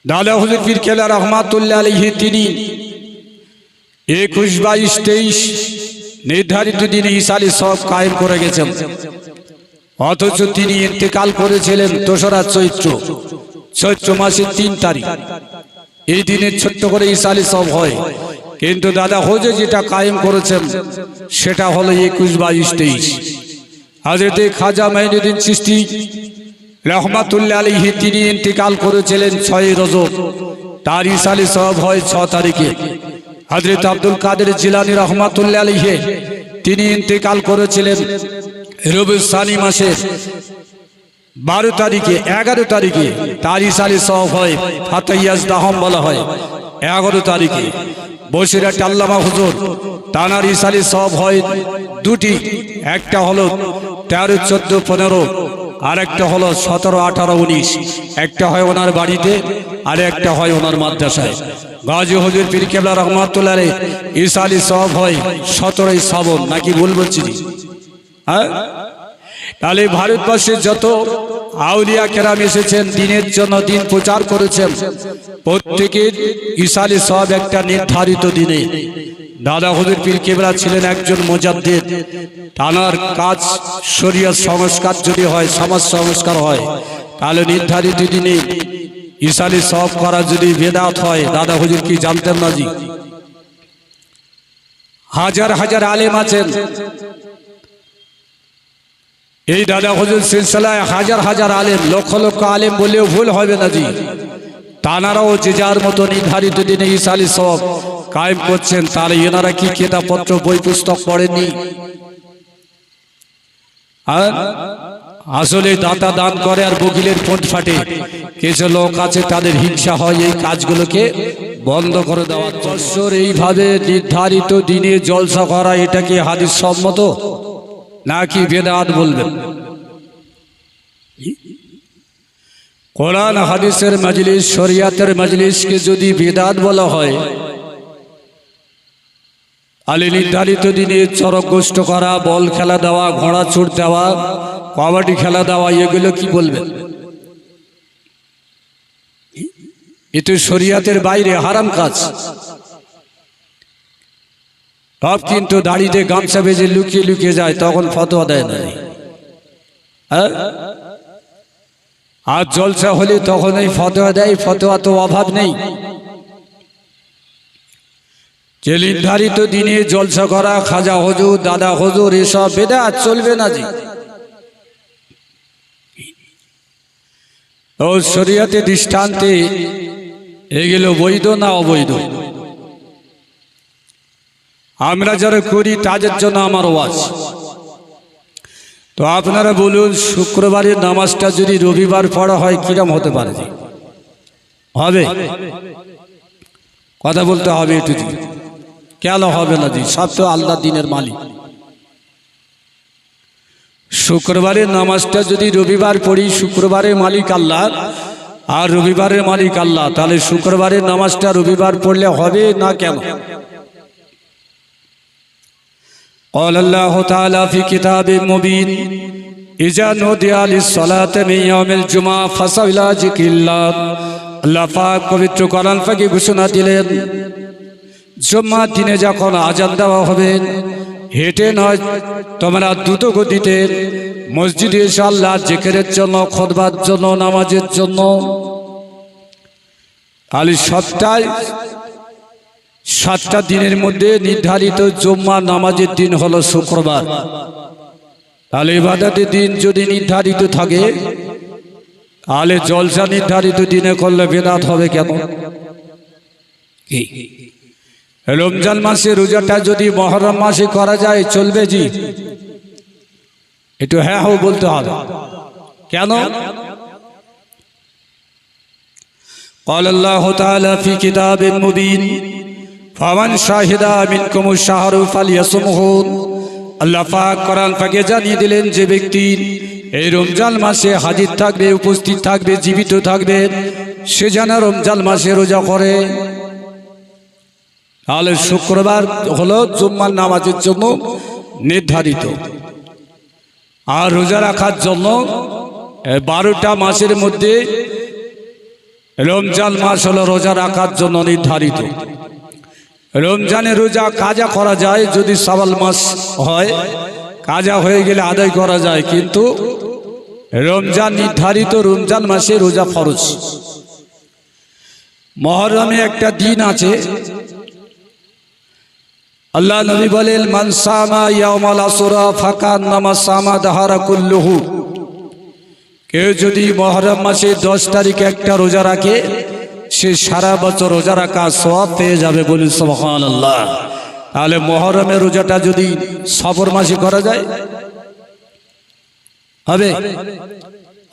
দাদা হুজুর পীর কেবলা রহমাতুল্লাহ আলাইহি তিনি 21, 22, 23 নির্ধারিত দিনে ইসালি সব কায়েম করে গেছেন, অথচ তিনি ইন্তেকাল করেছিলেন দোসরা চৈত্র মাসের 3 তারিখ। এই দিনে ছোট্ট করে ইসালি সব হয়, কিন্তু দাদা হুজুর যেটা কায়েম করেছেন সেটা হলো 21, 22, 23। হযরত খাজা মাইনুদ্দিন চিশতি রহমাতুল্লাহ আলাইহি তিনি ইন্তেকাল করেছিলেন 6 রজব, তার ইসালি সব হয় 6 তারিখে। হযরত আব্দুল কাদের জিলানী রহমাতুল্লাহ আলাইহি তিনি ইন্তেকাল করেছিলেন রবিউল সানি মাসের 12 তারিখে, 11 তারিখে তার ইসালি সব হয় ফাতাইয়াজ দাহম বলা হয় 11 তারিখে। বসিরহাট আল্লামা হুজুর তানার ইসালি সব হয় 2টি, একটা হলো 13, 14, 15, আর একটা হলো 17, 18, 19। একটা হয় ওনার বাড়িতে আর একটা হয় ওনার মাদ্রাসায়। গাজী হুজুর পীর কেবলা রহমাতুল্লাহ আলাইহি ইসালি সব হয় 17 শ্রাবণ, নাকি ভুল বলছি? হ্যাঁ, তাহলে ভারতবর্ষে যত আউলিয়া কেরাম এসেছেন দিনের জন্য, দিন প্রচার করেছেন, প্রত্যেকের ইসালি সব একটা নির্ধারিত দিনে। দাদা হুজুর পীর কেবলা ছিলেন একজন মুজাদ্দিদ, তানার কাজ শরীয়ত সংস্কার যদি হয়, সমাজ সংস্কার হয়, তাহলে নির্ধারিত দিনে ইসালি সব করা যদি বেদাত হয়, দাদা হুজুর কি জানতেন না জি? হাজার হাজার আলেম আছেন এই দাদা হুজুর সিলসিলায়, হাজার হাজার আলেম, লক্ষ লক্ষ আলেম বললেও ভুল হবে না জি। তানারাও যে যার মতো নির্ধারিত দিনে ইসালি সব কায়েম করছেন, তাহলে এনারা কি কিতাবপত্র বই পুস্তক পড়েননি? আর আসলে দাতা দান করে আর বকিলের পোঁট ফাটে। কিছু লোক আছে তাদের হিংসা হয় এই কাজগুলোকে বন্ধ করে দেওয়ার জন্য। এইভাবে নির্ধারিত দিনে জলসা করা, এটা কি হাদিস সম্মত নাকি বেদাত বলবেন? কোরআন হাদিসের মজলিস, শরিয়াতের মজলিসকে যদি বেদাত বলা হয়, আলে নির্ধারিত দিনে চরক গোষ্ঠ করা, বল খেলা দেওয়া, ঘোড়া ছুট দেওয়া, কবাডি খেলা দেওয়া, এগুলো কি বলবেন? এতো শরিয়াতের বাইরে হারাম কাজ। সব কিন্তু দাড়িতে গামছা বেজে লুকিয়ে লুকিয়ে যায়, তখন ফতোয়া দেয় না। আর জলসা হলে তখন এই ফতোয়া দেয়, ফতোয়া তো অভাব নেই। যে নির্ধারিত দিনে জলসা করা, খাজা হুজুর, দাদা হুজুর, এসব বেদাত চলবে না জি। ও শরিয়তে দৃষ্টান্তে এগুলো বৈধ না অবৈধ? আমরা যারা করি তাদের জন্য আমার ওয়াজ। তো আপনারা বলুন, শুক্রবারের নামাজটা যদি রবিবার পড়া হয় কিরম হতে পারে? হবে? কথা বলতে হবে একটু। কেন হবে না জি? সব তো আল্লাহ দিনের মালিক। শুক্রবারের নামাজটা যদি রবিবার পড়ি, শুক্রবারের মালিক আল্লাহ আর রবিবারের মালিক আল্লাহ, তাহলে শুক্রবারের নামাজটা রবিবার পড়লে হবে না কেন? قال الله تعالى في كتاب مبين إذا نودي للصلاة من يوم الجمعة فاسعوا إلى ذكر الله। আল্লাহ পাক পবিত্র কোরআন পাকে ঘোষণা দিলেন, জুম্মার দিনে যখন আজান দেওয়া হবে, হেঁটে নয়, তোমরা দ্রুত গতিতে মসজিদে এসে আল্লাহর জিকিরের জন্য, খুতবার জন্য, নামাজের জন্য। তাহলে সাতটা দিনের মধ্যে নির্ধারিত জুম্মা নামাজের দিন হলো শুক্রবার। তাহলে ইবাদতের দিন যদি নির্ধারিত থাকে, তাহলে জলসা নির্ধারিত দিনে করলে বেদাত হবে কেন? রমজান মাসে রোজাটা যদি মুহররম মাসে করা যায় চলবে জি? একটু হ্যাঁ হো বলতে হবে। কেন? قال الله تعالى في كتاب مبين فمن شهد منكم الشهر فليصمه। আল্লাহ পাক কোরআন পাকে জানিয়ে দিলেন, যে ব্যক্তি এই রমজান মাসে হাজির থাকবে, উপস্থিত থাকবে, জীবিত থাকবে, সে যেন রমজান মাসে রোজা করে। তাহলে শুক্রবার হলো জুম্মার নামাজের জন্য নির্ধারিত, আর রোজা রাখার জন্য 12টা মাসের মধ্যে রমজান মাস হলো রোজা রাখার জন্য নির্ধারিত। রমজানে রোজা কাজা করা যায়, যদি শাওয়াল মাস হয় কাজা হয়ে গেলে আদায় করা যায়, কিন্তু রমজান নির্ধারিত, রমজান মাসে রোজা ফরজ। মুহররমে একটা দিন আছে, আল্লাহ নবী বলেন মান সামা ইয়াউমাল আশুরা ফাকান্নামা সামা দাহারা কুল্লুহু। কেউ যদি মুহররম মাসে 10 তারিখে একটা রোজা রাখে, সে সারা বছর রোজা রাখা সওয়াব পেয়ে যাবে, বলি সুবহানাল্লাহ। তাহলে মুহররমের রোজাটা যদি সফর মাসে করা যায় হবে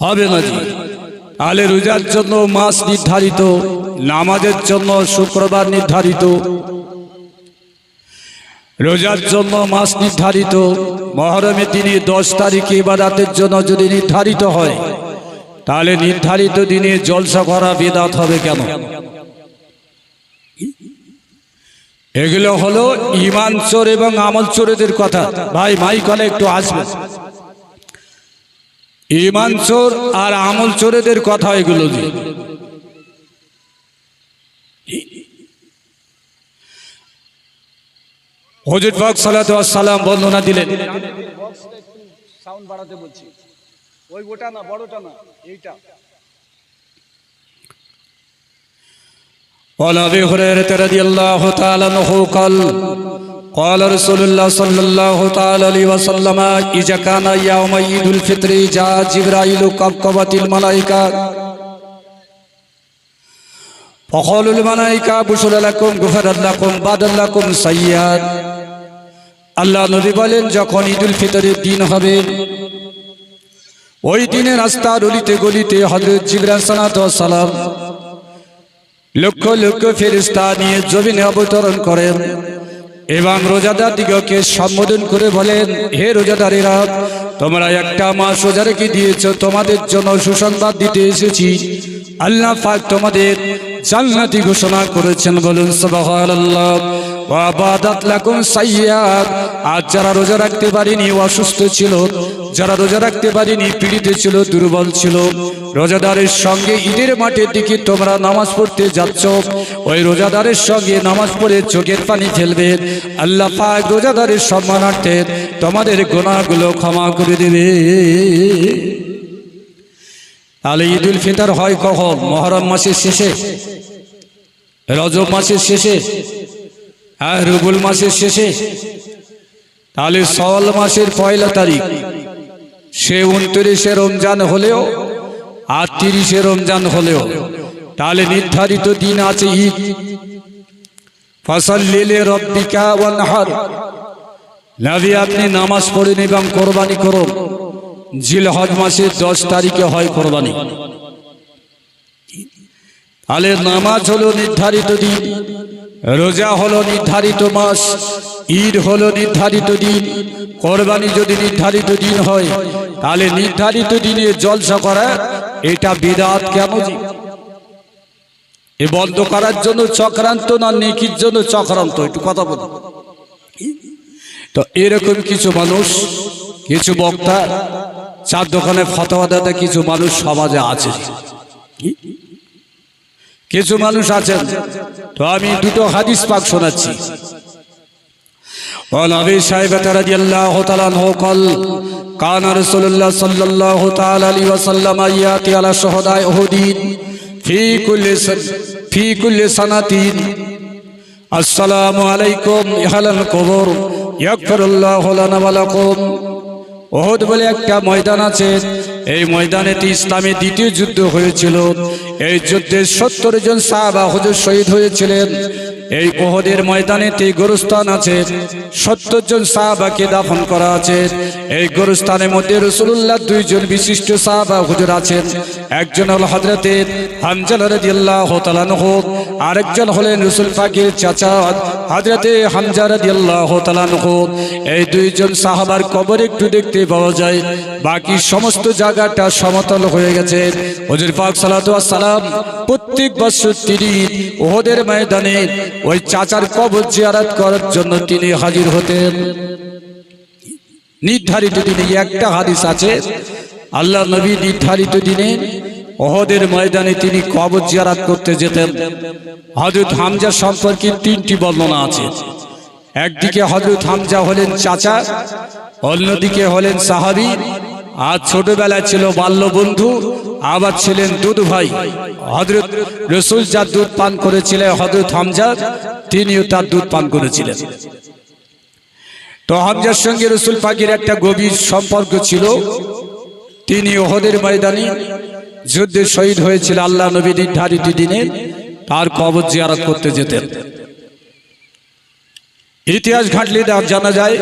হবে না জি। তাহলে রোজার জন্য মাস নির্ধারিত, নামাজের জন্য শুক্রবার নির্ধারিত, রোজার জন্য মাস নির্ধারিত। মুহররমের দিনে 10 তারিখে ইবাদতের জন্য যদি নির্ধারিত হয়, তাহলে নির্ধারিত দিনে জলসা করা বিদআত হবে কেন? এগুলো হলো ঈমান চোর এবং আমল চোরদের কথা। ভাই মাইক হলে একটু আসবে। ঈমান চোর আর আমল চোরদের কথা এগুলো। হুজুর পাক সাল্লাল্লাহু আলাইহি ওয়াসাল্লাম বর্ণনা দিলেন, সাউন্ড বাড়াতে বলছি, ওই ওটা না, বড়টা না, এইটা। قال أبي هريرة رضي الله تعالى عنه قال قال رسول الله صلى الله تعالى عليه وسلم إذا كان يوم عيد الفطر جاء جبرائيل كبكبت الملائكة فقال الملائكة بشرى لكم غفرت لكم بدل لكم سيئات। আল্লাহ নবী বলেন, যখন ঈদুল ফিতরের দিন হবে, ওই দিনে রাস্তার অলিতে গলিতে হযরত জিবরাইল আলাইহিস সালাম লক্ষ লক্ষ ফেরেশতা নিয়ে জমিনে অবতরণ করেন এবং রোজাদার দিগকে সম্বোধন করে বলেন, হে রোজাদারেরা, তোমরা একটা মাস রোজা রেখে দিয়েছো, তোমাদের জন্য সুসংবাদ দিতে এসেছি। আল্লাহ পাক তোমাদের জান্নাতি ঘোষণা করেছেন, বলুন সুবহানাল্লাহ। ওয়া বাদাত লাকুম সাইয়্যাত। আর যারা রোজা রাখতে পারেনি, অসুস্থ ছিল, যারা রোজা রাখতে পারেনি, পীড়িত ছিল, দুর্বল ছিল, রোজাদারের সঙ্গে ঈদের মাঠের দিকে তোমরা নামাজ পড়তে যাচ্ছ, ওই রোজাদারের সঙ্গে নামাজ পড়ে চোখের পানি ফেলবে, আল্লাহ পাক রোজাদারের সম্মানার্থে তোমাদের গুনাহগুলো ক্ষমা করে দেবে। তাহলে ঈদুল ফিতর হয় কখন? মুহররম মাসের শেষে, রজব মাসের শেষে, আর রবিউল মাসের শেষে। তাহলে শাওয়াল মাসের 1 তারিখ, সে 29 রমজান হলেও আর 30 রমজান হলেও, তাহলে নির্ধারিত দিন আছে ঈদ। ফাসাল্লি লিরাব্বিকা ওয়ানহার। নবী আপনি নামাজ পড়েন এবং কোরবানি করুন। জিলহজ মাসের 10 তারিখে হয় কোরবানি। তাহলে নামাজ হলো নির্ধারিত দিন, রোজা হলো নির্ধারিত মাস, ঈদ হলো নির্ধারিত দিন, কোরবানি যদি নির্ধারিত দিন হয়, তাহলে নির্ধারিত দিনে জলসা করা এটা বিদআত কেন? এ বন্ধ করার জন্য চক্রান্ত না নেকির জন্য চক্রান্ত? একটু কথা বলুন। তো এরকম কিছু মানুষ, কিছু বক্তা, চার দোকানে ফতোয়া দাতা কিছু মানুষ সমাজে আছে, কিছু মানুষ আছেন। তো আমি দুটো হাদিস পাক শোনাচ্ছি। وعن أبي شيبة رضي الله تعالى عنه قال كان رسول الله صلى الله تعالى عليه وسلم يأتي على شهداء أحد في كل سنة السلام عليكم أهل القبور يغفر الله لنا ولكم। ওহদ বলে একটা ময়দান আছে, এই ময়দানেতে ইসলামের দ্বিতীয় যুদ্ধ হয়েছিল। এই যুদ্ধে 70 জন সাহাবা হুজুর শহীদ হয়েছিলেন। এই ওহদের ময়দানেতে গোরস্থান আছে, 70 জন সাহাবাকে দাফন করা আছে। এই গোরস্থানের মধ্যে রাসূলুল্লাহ 2 জন বিশিষ্ট সাহাবা হুজুর আছেন। একজন হল হযরতে হামজা রাদিয়াল্লাহু তাআলা আনহু, আরেকজন হলেন রাসূল পাকের চাচা হযরতে হামজা রাদিয়াল্লাহু তাআলা আনহু। এই 2 জন সাহাবার কবর একটু দেখতে পাওয়া যায়, বাকি সমস্ত জায়গাটা সমতল হয়ে গেছে। হুজুর পাক সাল্লাল্লাহু আলাইহি ওয়াসাল্লাম প্রত্যেক বছর তিনি ওহদের ময়দানে ওই চাচার কবর জিয়ারত করার জন্য তিনি হাজির হতেন। নির্ধারিত দিনে একটা হাদিস আছে, আল্লাহ নবী নির্ধারিত দিনে ওহদের ময়দানে তিনি কবর জিয়ারত করতে যেতেন। হযরত হামজা সম্পর্কে তিনটি বর্ণনা আছে। একদিকে হযরত হামজা হলেন চাচা, অন্যদিকে হলেন সাহাবী, আর ছোটবেলায় ছিল বাল্য বন্ধু, আবার ছিলেন দুধ ভাই। হযরত রাসূল যার দুধ পান করেছিলেন হযরত হামজা, তিনিও তার দুধ পান করেছিলেন। তো হামজার সঙ্গে রাসূল পাকের একটা গভীর সম্পর্ক ছিল। তিনি ওহদের ময়দানে যুদ্ধে শহীদ হয়েছিল আল্লাহ নবী নির্ধারিত দিনে, তার কবর জিয়ারত করতে যেতেন। ইতিহাস ঘাঁটলে জানা যায়